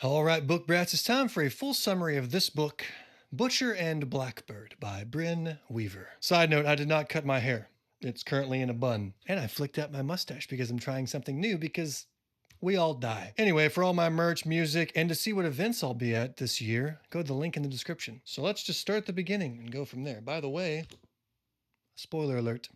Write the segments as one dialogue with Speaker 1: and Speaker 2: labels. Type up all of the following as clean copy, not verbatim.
Speaker 1: All right, book brats, it's time for a full summary of this book, Butcher and Blackbird by Brynne Weaver. Side note, I did not cut my hair. It's currently in a bun. And I flicked out my mustache because I'm trying something new because we all die. Anyway, for all my merch, music, and to see what events I'll be at this year, go to the link in the description. So let's just start at the beginning and go from there. By the way, spoiler alert.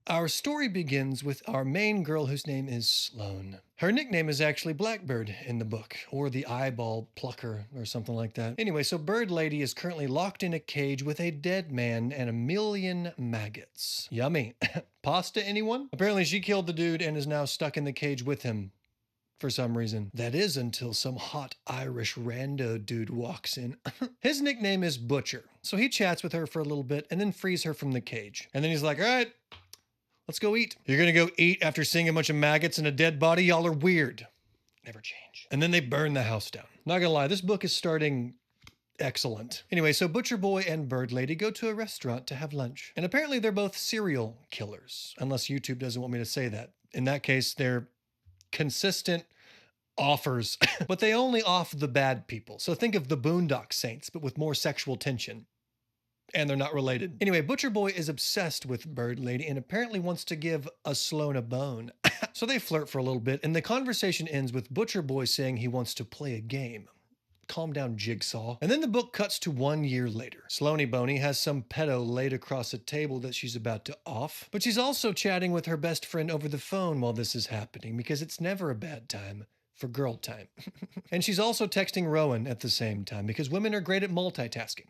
Speaker 1: Our story begins with our main girl whose name is Sloane. Her nickname is actually Blackbird in the book, or the eyeball plucker, or something like that. Anyway, so Bird Lady is currently locked in a cage with a dead man and a million maggots. Yummy. Pasta, anyone? Apparently she killed the dude and is now stuck in the cage with him. For some reason. That is until some hot Irish rando dude walks in. His nickname is Butcher. So he chats with her for a little bit and then frees her from the cage. And then he's like, all right, let's go eat. You're gonna go eat after seeing a bunch of maggots and a dead body? Y'all are weird. Never change. And then they burn the house down. Not gonna lie, this book is starting excellent. Anyway, so Butcher Boy and Bird Lady go to a restaurant to have lunch. And apparently they're both serial killers. Unless YouTube doesn't want me to say that. In that case, they're consistent offers. But they only off the bad people. So think of the Boondock Saints, but with more sexual tension. And they're not related. Anyway, Butcher Boy is obsessed with Bird Lady and apparently wants to give a Sloane a bone. So they flirt for a little bit, and the conversation ends with Butcher Boy saying he wants to play a game. Calm down, Jigsaw. And then the book cuts to 1 year later. Sloaney Boney has some pedo laid across a table that she's about to off, but she's also chatting with her best friend over the phone while this is happening because it's never a bad time for girl time. And she's also texting Rowan at the same time because women are great at multitasking.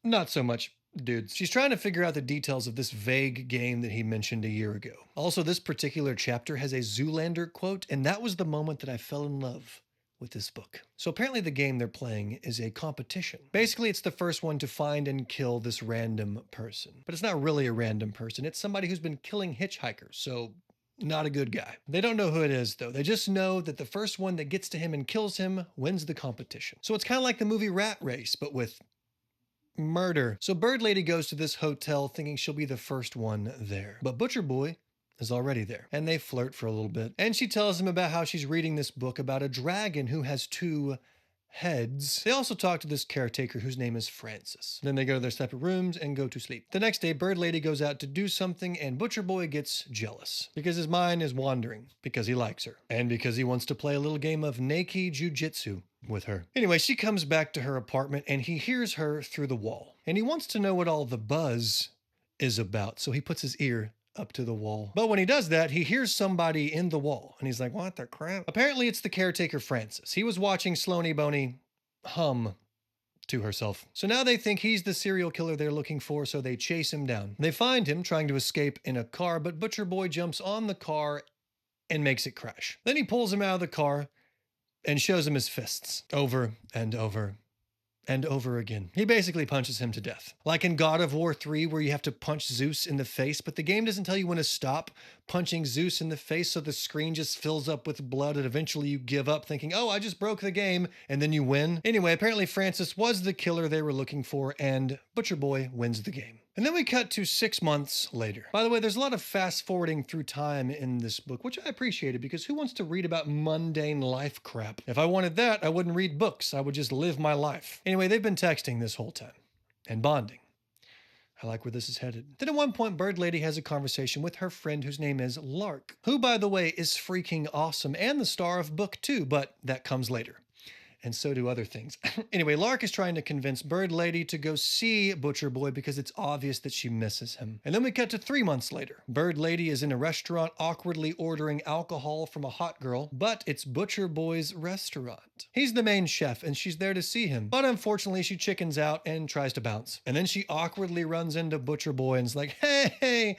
Speaker 1: Not so much dudes. She's trying to figure out the details of this vague game that he mentioned a year ago. Also, this particular chapter has a Zoolander quote, and that was the moment that I fell in love with this book. So apparently the game they're playing is a competition. Basically, it's the first one to find and kill this random person. But it's not really a random person. It's somebody who's been killing hitchhikers, so not a good guy. They don't know who it is, though. They just know that the first one that gets to him and kills him wins the competition. So it's kind of like the movie Rat Race, but with murder. So Bird Lady goes to this hotel thinking she'll be the first one there. But Butcher Boy is already there. And they flirt for a little bit. And she tells him about how she's reading this book about a dragon who has 2 heads. They also talk to this caretaker whose name is Francis. Then they go to their separate rooms and go to sleep. The next day, Bird Lady goes out to do something and Butcher Boy gets jealous because his mind is wandering because he likes her and because he wants to play a little game of Naked Jujitsu with her. Anyway, she comes back to her apartment and he hears her through the wall. And he wants to know what all the buzz is about, so he puts his ear up to the wall. But when he does that, he hears somebody in the wall. And he's like, what the crap? Apparently, it's the caretaker, Francis. He was watching Sloaney Boney hum to herself. So now they think he's the serial killer they're looking for, so they chase him down. They find him trying to escape in a car, but Butcher Boy jumps on the car and makes it crash. Then he pulls him out of the car and shows him his fists over and over and over again. He basically punches him to death. Like in God of War 3, where you have to punch Zeus in the face, but the game doesn't tell you when to stop punching Zeus in the face, so the screen just fills up with blood, and eventually you give up thinking, oh, I just broke the game, and then you win. Anyway, apparently Francis was the killer they were looking for, and Butcher Boy wins the game. And then we cut to 6 months later. By the way, there's a lot of fast forwarding through time in this book, which I appreciated because who wants to read about mundane life crap? If I wanted that, I wouldn't read books. I would just live my life. Anyway, they've been texting this whole time and bonding. I like where this is headed. Then at one point, Bird Lady has a conversation with her friend whose name is Lark, who, by the way, is freaking awesome and the star of book 2, but that comes later. And so do other things. Anyway, Lark is trying to convince Bird Lady to go see Butcher Boy because it's obvious that she misses him. And then we cut to 3 months later. Bird Lady is in a restaurant awkwardly ordering alcohol from a hot girl, but it's Butcher Boy's restaurant. He's the main chef and she's there to see him. But unfortunately, she chickens out and tries to bounce. And then she awkwardly runs into Butcher Boy and is like, hey,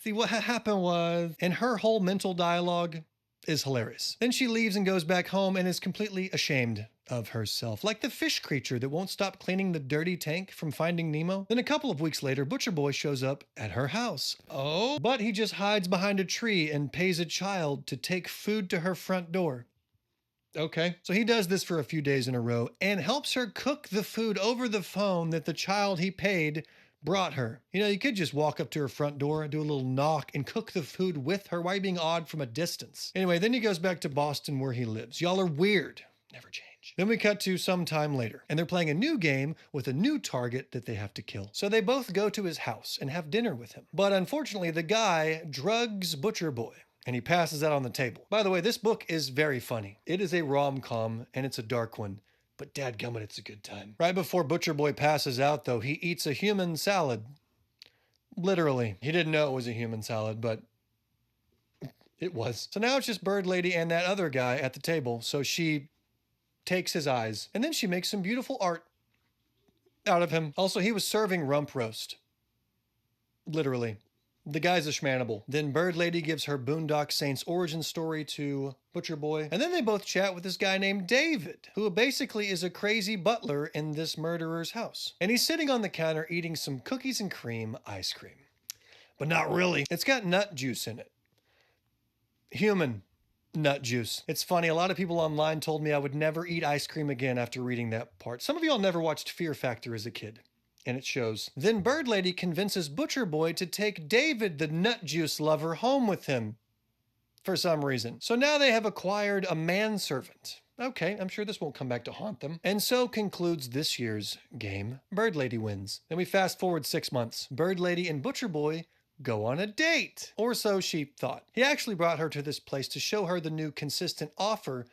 Speaker 1: see what happened was... And her whole mental dialogue is hilarious. Then she leaves and goes back home and is completely ashamed of herself, like the fish creature that won't stop cleaning the dirty tank from Finding Nemo. Then a couple of weeks later, Butcher Boy shows up at her house. Oh, but he just hides behind a tree and pays a child to take food to her front door. Okay. So he does this for a few days in a row and helps her cook the food over the phone that the child he paid brought her. You know, you could just walk up to her front door, do a little knock, and cook the food with her. Why are you being odd from a distance? Anyway, then he goes back to Boston where he lives. Y'all are weird. Never change. Then we cut to some time later, and they're playing a new game with a new target that they have to kill. So they both go to his house and have dinner with him. But unfortunately, the guy drugs Butcher Boy, and he passes out on the table. By the way, this book is very funny. It is a rom-com, and it's a dark one. But dadgummit, it's a good time. Right before Butcher Boy passes out, though, he eats a human salad. Literally. He didn't know it was a human salad, but it was. So now it's just Bird Lady and that other guy at the table. So she takes his eyes, and then she makes some beautiful art out of him. Also, he was serving rump roast. Literally. The guy's a schmanable. Then Bird Lady gives her Boondock Saints origin story to Butcher Boy. And then they both chat with this guy named David, who basically is a crazy butler in this murderer's house. And he's sitting on the counter eating some cookies and cream ice cream. But not really. It's got nut juice in it. Human nut juice. It's funny, a lot of people online told me I would never eat ice cream again after reading that part. Some of y'all never watched Fear Factor as a kid. And it shows. Then Bird Lady convinces Butcher Boy to take David, the nut juice lover, home with him for some reason. So now they have acquired a manservant. Okay, I'm sure this won't come back to haunt them. And so concludes this year's game. Bird Lady wins. Then we fast forward 6 months. Bird Lady and Butcher Boy go on a date. Or so she thought. He actually brought her to this place to show her the new consistent offer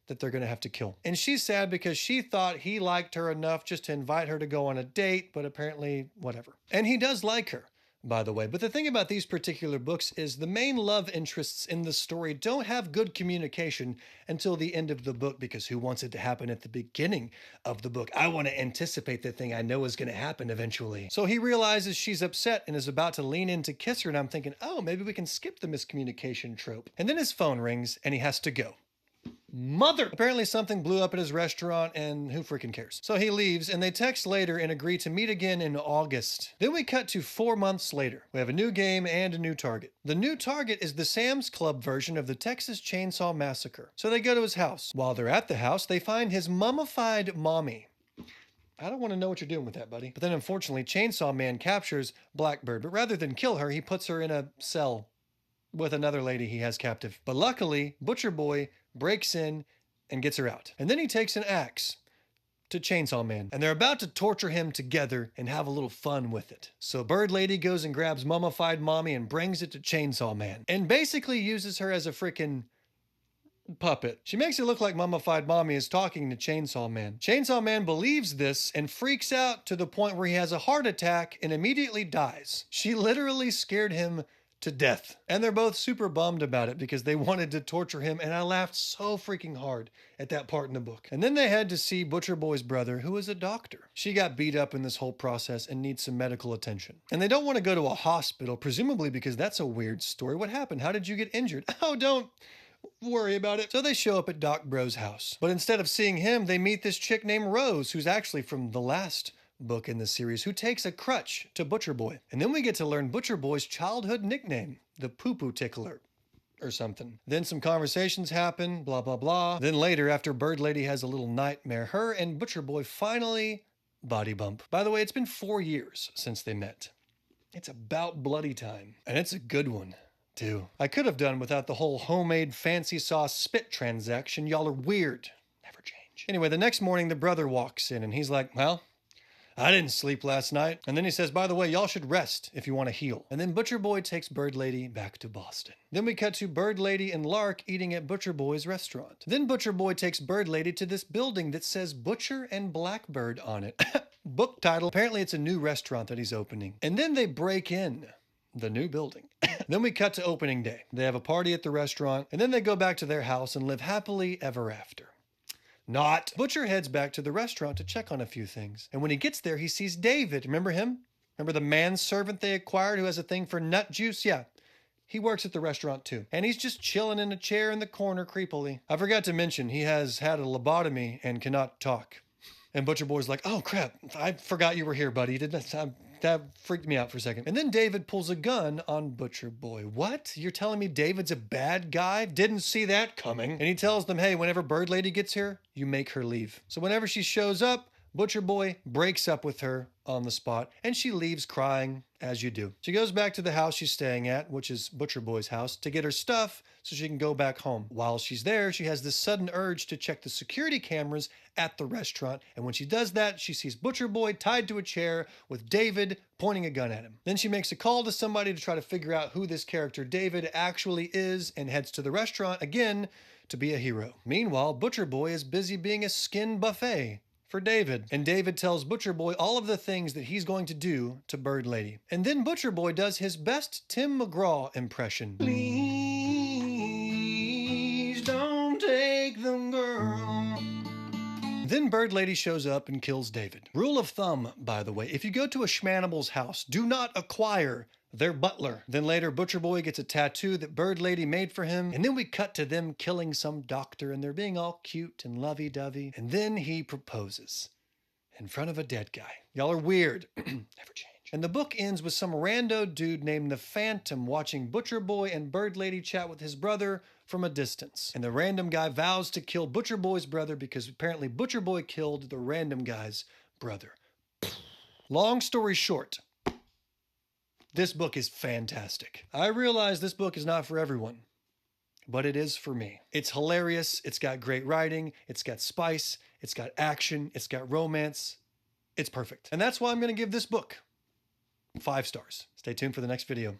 Speaker 1: that they're going to have to kill. And she's sad because she thought he liked her enough just to invite her to go on a date, but apparently whatever. And he does like her, by the way. But the thing about these particular books is the main love interests in the story don't have good communication until the end of the book, because who wants it to happen at the beginning of the book? I want to anticipate the thing I know is going to happen eventually. So he realizes she's upset and is about to lean in to kiss her, and I'm thinking, oh, maybe we can skip the miscommunication trope. And then his phone rings and he has to go. Mother! Apparently something blew up at his restaurant, and who freaking cares? So he leaves, and they text later and agree to meet again in August. Then we cut to 4 months later. We have a new game and a new target. The new target is the Sam's Club version of the Texas Chainsaw Massacre. So they go to his house. While they're at the house, they find his mummified mommy. I don't want to know what you're doing with that, buddy. But then unfortunately, Chainsaw Man captures Blackbird, but rather than kill her, he puts her in a cell with another lady he has captive. But luckily, Butcher Boy breaks in and gets her out. And then he takes an axe to Chainsaw Man, and they're about to torture him together and have a little fun with it. So Bird Lady goes and grabs mummified mommy and brings it to Chainsaw Man, and basically uses her as a freaking puppet. She makes it look like mummified mommy is talking to Chainsaw Man. Chainsaw Man believes this and freaks out to the point where he has a heart attack and immediately dies. She literally scared him to death. And they're both super bummed about it because they wanted to torture him, and I laughed so freaking hard at that part in the book. And then they had to see Butcher Boy's brother, who is a doctor. She got beat up in this whole process and needs some medical attention. And they don't want to go to a hospital, presumably because that's a weird story. What happened? How did you get injured? Oh, don't worry about it. So they show up at Doc Bro's house. But instead of seeing him, they meet this chick named Rose, who's actually from the last book in the series, who takes a crutch to Butcher Boy. And then we get to learn Butcher Boy's childhood nickname, the poo-poo tickler or something. Then some conversations happen, blah, blah, blah. Then later, after Bird Lady has a little nightmare, her and Butcher Boy finally body bump. By the way, it's been 4 years since they met. It's about bloody time. And it's a good one, too. I could have done without the whole homemade fancy sauce spit transaction. Y'all are weird. Never change. Anyway, the next morning, the brother walks in and he's like, well, I didn't sleep last night. And then he says, by the way, y'all should rest if you want to heal. And then Butcher Boy takes Bird Lady back to Boston. Then we cut to Bird Lady and Lark eating at Butcher Boy's restaurant. Then Butcher Boy takes Bird Lady to this building that says Butcher and Blackbird on it. Book title. Apparently it's a new restaurant that he's opening. And then they break in the new building. Then we cut to opening day. They have a party at the restaurant, and then they go back to their house and live happily ever after. Not. Butcher heads back to the restaurant to check on a few things. And when he gets there, he sees David. Remember him? Remember the manservant they acquired who has a thing for nut juice? Yeah. He works at the restaurant too. And he's just chilling in a chair in the corner creepily. I forgot to mention, he has had a lobotomy and cannot talk. And Butcher Boy's like, oh crap, I forgot you were here, buddy. That freaked me out for a second. And then David pulls a gun on Butcher Boy. What? You're telling me David's a bad guy? Didn't see that coming. And he tells them, hey, whenever Bird Lady gets here, you make her leave. So whenever she shows up, Butcher Boy breaks up with her on the spot, and she leaves crying, as you do. She goes back to the house she's staying at, which is Butcher Boy's house, to get her stuff so she can go back home. While she's there, she has this sudden urge to check the security cameras at the restaurant, and when she does that, she sees Butcher Boy tied to a chair with David pointing a gun at him. Then she makes a call to somebody to try to figure out who this character David actually is, and heads to the restaurant again to be a hero. Meanwhile, Butcher Boy is busy being a skin buffet for David. And David tells Butcher Boy all of the things that he's going to do to Bird Lady. And then Butcher Boy does his best Tim McGraw impression. Please don't take them, girl. Then Bird Lady shows up and kills David. Rule of thumb, by the way, if you go to a schmanimal's house, do not acquire their butler. Then later, Butcher Boy gets a tattoo that Bird Lady made for him, and then we cut to them killing some doctor, and they're being all cute and lovey-dovey, and then he proposes in front of a dead guy. Y'all are weird. Never change. And the book ends with some rando dude named the Phantom watching Butcher Boy and Bird Lady chat with his brother from a distance. And the random guy vows to kill Butcher Boy's brother because apparently Butcher Boy killed the random guy's brother. Long story short, this book is fantastic. I realize this book is not for everyone, but it is for me. It's hilarious. It's got great writing. It's got spice. It's got action. It's got romance. It's perfect. And that's why I'm going to give this book 5 stars. Stay tuned for the next video.